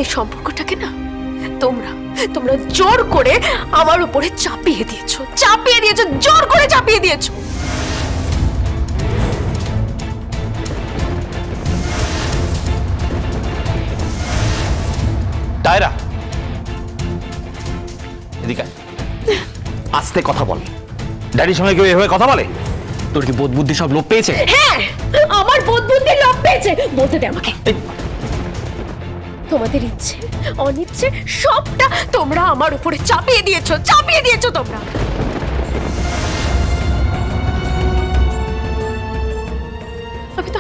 এই সম্পর্কটাকে না তোমরা তোমরা জোর করে আমার উপরে চাপিয়ে দিয়েছো, জোর করে চাপিয়ে দিয়েছো। ডায়রা, এদিকে আস্তে কথা বল। ড্যাডির সঙ্গে কেউ এভাবে কথা বলে? তোর কি বোধ বুদ্ধি সব লোপ পেয়েছে? হ্যাঁ, আমার বোধ বুদ্ধি লোপ পেয়েছে। বলতে দে আমাকে। তোমাদের ইচ্ছে অনিচ্ছে সবটা তোমরা আমার উপরে চাপিয়ে দিয়েছো তোমরা। আমি তো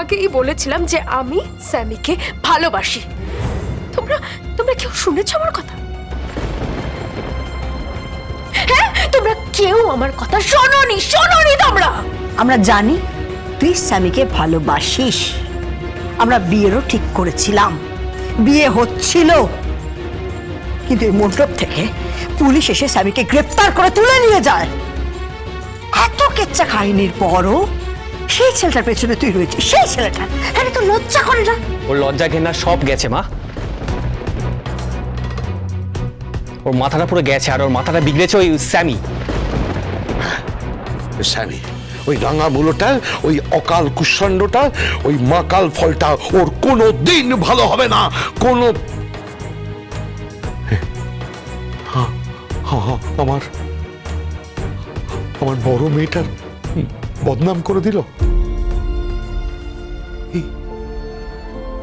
আগেই বলেছিলাম যে আমি স্যামিকে ভালোবাসি। তোমরা কেউ শুনেছো আমার কথা? হ্যাঁ, তোমরা কেউ আমার কথা শোনোনি তোমরা। আমরা জানি তুই স্যামিকে ভালোবাসিস। আমরা বিয়েরও ঠিক করেছিলাম, বিয়ে হচ্ছিল, কিন্তু এই মণ্ডপ থেকে পুলিশ এসে স্যামিকে গ্রেফতার করে তুলে নিয়ে যায়। এত কেচ্চা কাহিনীর পরও সেই ছেলেটার পেছনে তুই রয়েছিস। সেই ছেলেটা আরে তো লজ্জা করে না? ওর লজ্জা ঘেন্না সব গেছে মা। ওর মাথাটা পুরো গেছে, আর ওর মাথাটা বিগড়েছে ওই স্যামি। স্যামি, ওই রাঙা মূলটা, ওই অকাল কুষ্মাণ্ডটা, ওই মাকাল ফলটা ওর কোনো দিন ভালো হবে না। কোনো আমার বড় মেয়েটার বদনাম করে দিল।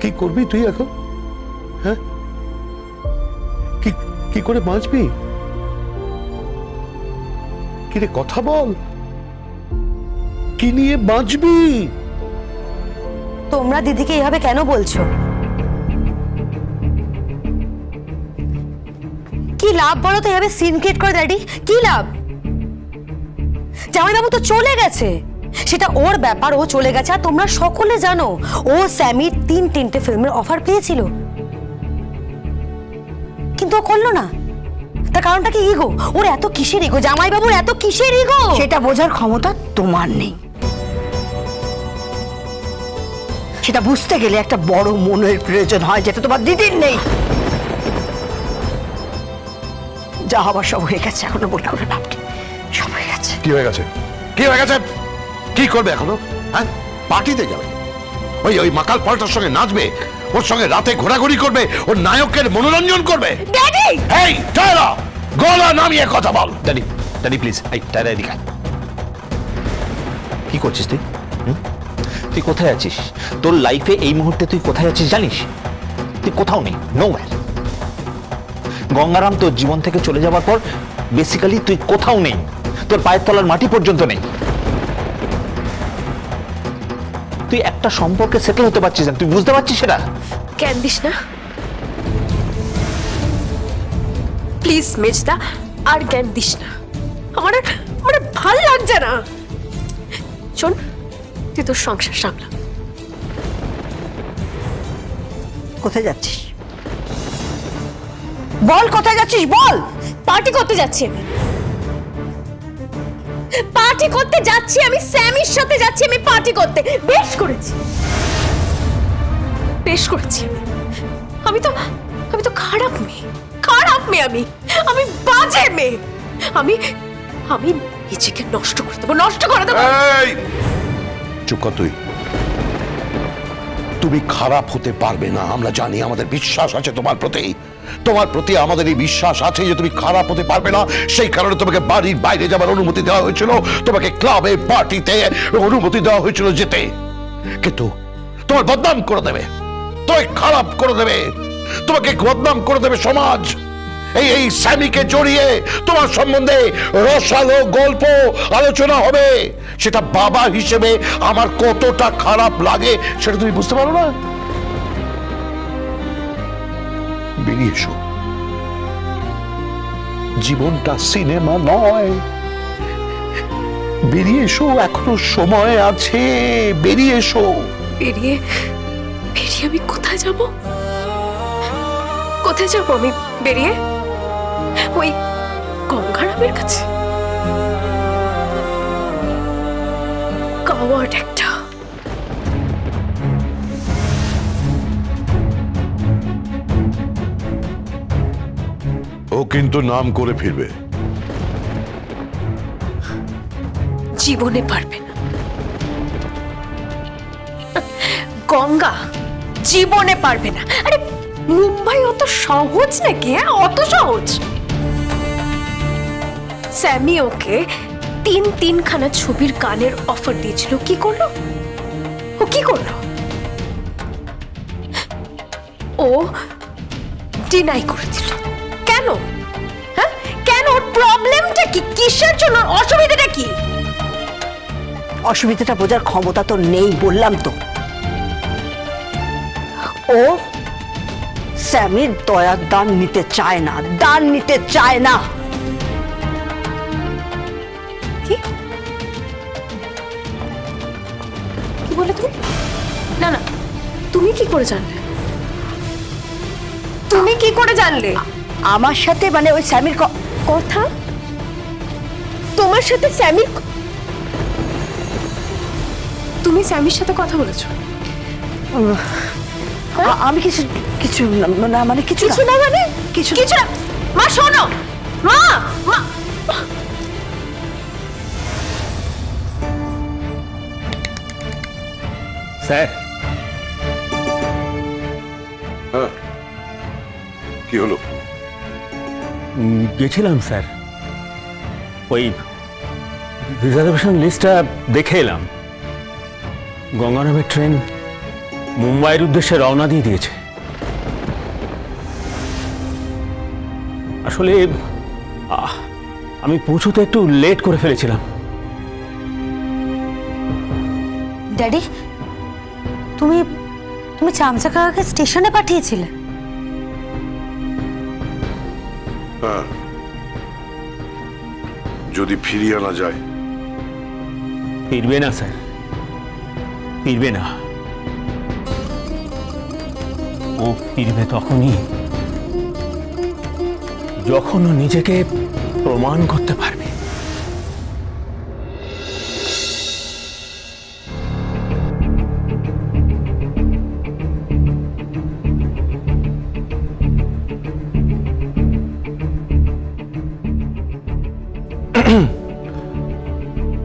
কি করবি তুই এখন? হ্যাঁ, কি করে বাঁচবি? কিরে কথা বল, কি নিয়ে বাঁচবি? তোমরা দিদিকে এইভাবে কেন বলছো? কি লাভ বলো তো এভাবে সিন ক্রিয়েট করে? ড্যাডি, কি লাভ? জামাইবাবু তো চলে গেছে, সেটা ওর ব্যাপার, ও চলে গেছে। আর তোমরা সকলে জানো ও স্যামির 3টে ফিল্মের অফার পেয়েছিল, কিন্তু ও করলো না। তার কারণটা কি? ইগো। ওর এত কিসের ইগো? জামাইবাবুর এত কিসের ইগো? সেটা বোঝার ক্ষমতা তোমার নেই। সেটা বুঝতে গেলে একটা বড় মনের প্রয়োজন হয়, যেটা তোমার দিদির নেই। যা হবার সব হয়ে গেছে, এখনো বলে করে লাভ নেই, সব হয়ে গেছে। কি হয়ে গেছে? কি করবে এখনো? হ্যাঁ, পার্টিতে যাবে, ওই মাকাল ফলটার সঙ্গে নাচবে, ওর সঙ্গে রাতে ঘোরাঘুরি করবে, ওর নায়কের মনোরঞ্জন করবে। ড্যাডি, এই টায়রা, গলা নামিয়ে কথা বল। ড্যাডি প্লিজ, এই টায়রা এদিকে। কি করছিস তুই? তুই কোথায় আছিস? তোর লাইফে এই মুহূর্তে তুই কোথায় আছিস জানিস? তুই কোথাও নেই, নোওয়্যার। গঙ্গারাম তোর জীবন থেকে চলে যাওয়ার পর বেসিক্যালি তুই কোথাও নেই, তোর পায়ের তলার মাটি পর্যন্ত নেই। তুই একটা সম্পর্কে সেটেল হতে পারছিস না, তুই বুঝতে পারছিস সেটা? জ্ঞান দিস না প্লিজ মেজদা, আর জ্ঞান দিস না। আমার ভাল লাগছে না। শোন, তুই তোর সংসার সামলা। কোথায় যাচ্ছিস? বল, কোথায় যাচ্ছিস বল। পার্টি করতে যাচ্ছি আমি স্যামির সাথে যাচ্ছি। আমি পার্টি করতে বেশ করেছি। আমি তো খারাপ মেয়ে। আমি বাজে মেয়ে। আমি নিজেকে নষ্ট করে দেবো। চুপ কর তুই। তুমি খারাপ হতে পারবে না, আমরা জানি। আমাদের বিশ্বাস আছে তোমার প্রতি আমাদের এই বিশ্বাস আছে যে তুমি খারাপ হতে পারবে না। সেই কারণে তোমাকে বাড়ির বাইরে যাবার অনুমতি দেওয়া হয়েছিল, তোমাকে ক্লাবে পার্টিতে অনুমতি দেওয়া হয়েছিল যেতে। কিন্তু তোমার বদনাম করে দেবে, তোমাকে খারাপ করে দেবে, তোমাকে বদনাম করে দেবে সমাজ। এই স্যামিকে জড়িয়ে তোমার সম্বন্ধে রসালো গল্প আলোচনা হবে। সেটা বাবা হিসেবে আমার কতটা খারাপ লাগে সেটা তুমি বুঝতে পারো না। বেরিয়ে এসো, জীবনটা সিনেমা নয়। বেরিয়ে এসো, এখনো সময় আছে। বেরিয়ে এসো। বেরিয়ে আমি কোথায় যাব আমি? বেরিয়ে ওই গঙ্গারামের কাছে? কাওয়ার্ড একটা। কিন্তু নাম করে ফিরবে। জীবনে পারবে না। গঙ্গা জীবনে পারবে না। আরে মুম্বাই অত সহজ নাকি? হ্যাঁ, অত সহজ? স্যামি ওকে তিনখানা ছবির গানের অফার দিয়েছিল, কি করলো ও? কি করলো ও? ডিনাই করে দিল। কেন? হ্যাঁ, কেন? ওর প্রবলেমটা কি? কিসের জন্য? অসুবিধাটা কি? অসুবিধাটা বোঝার ক্ষমতা তো নেই, বললাম তো। ও স্যামির দয়ার দান নিতে চায় না, দান নিতে চায় না। কি কি বলে তুমি? না না, তুমি কি করে জানলে? তুমি কি করে জানলে? আমার সাথে মানে ওই স্যামির কথা? তোমার সাথে স্যামির? তুমি স্যামির সাথে কথা বলেছো? আমি কিছু কিছু না, মানে কিছু কিছু না মানে? কিছু কিছু না। মা শোনো, মা মা স্যার, কি হলো? গেছিলাম স্যার, ওই রিজার্ভেশন লিস্টটা দেখে এলাম। গঙ্গারামের ট্রেন মুম্বাইয়ের উদ্দেশ্যে রওনা দিয়ে দিয়েছে। আসলে আমি পৌঁছতে একটু লেট করে ফেলেছিলাম। ড্যাডি, তুমি তুমি চামচা কাকাকে স্টেশনে পাঠিয়েছিলে? হ্যাঁ, যদি ফিরিয়ে আনা যায়। ফিরবে না স্যার, ফিরবে না। ও ফিরবে তখনই যখন ও নিজেকে প্রমাণ করতে পারবে।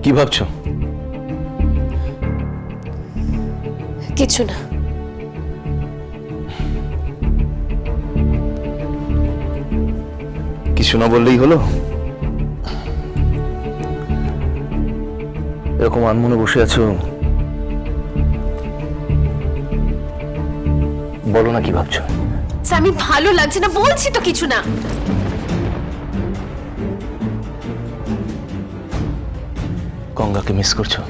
কি ভাবছো? কিছু না। কিছু না বললেই হলো? এরকম আনমনে বসে আছো, বলো না কি ভাবছো? স্যামি ভালো লাগছে না, বলছি তো কিছু না। গঙ্গাকে মিস করছো?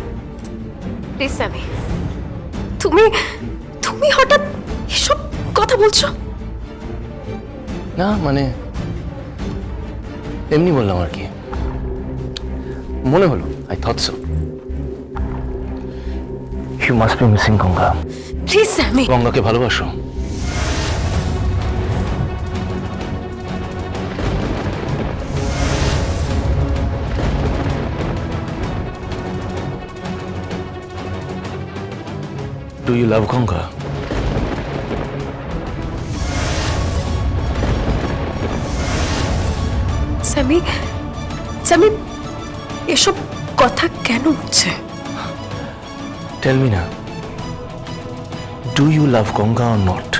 প্লিজ স্যামি, তুমি তুমি হঠাৎ এসব কথা বলছো? না মানে এমনি বললাম আর কি, মনে হলো। I thought so. You must be missing Ganga. Please Sammy. গঙ্গাকে ভালোবাসো? Do you love Ganga? স্যামি, স্যামি এসব কথা কেন উঠছে? Tell me না, do you love Ganga or not?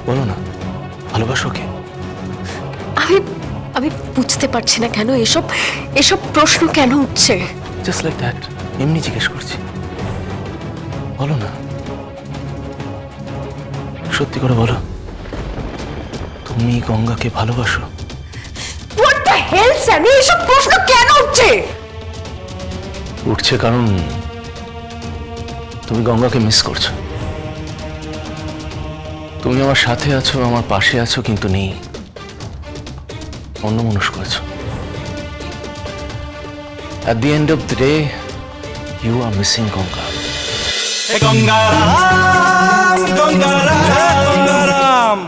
বলো না, ভালোবাসো কে? আমি আমি বুঝতে পারছি না কেন এসব এসব প্রশ্ন কেন উঠছে। Just like that, এমনি জিজ্ঞেস করছি। বলো না, সত্যি করে বলো, তুমি গঙ্গাকে ভালোবাসো? What the hell স্যামি, এসব প্রশ্ন কেন উঠছে? উঠছে কারণ তুমি গঙ্গাকে মিস করছো। তুমি আমার সাথে আছো, আমার পাশে আছো, কিন্তু নেই, অন্যমনস্ক আছো। At the end of the day, you are missing Ganga. Ganga Ram, Ganga Ram, Ganga Ram.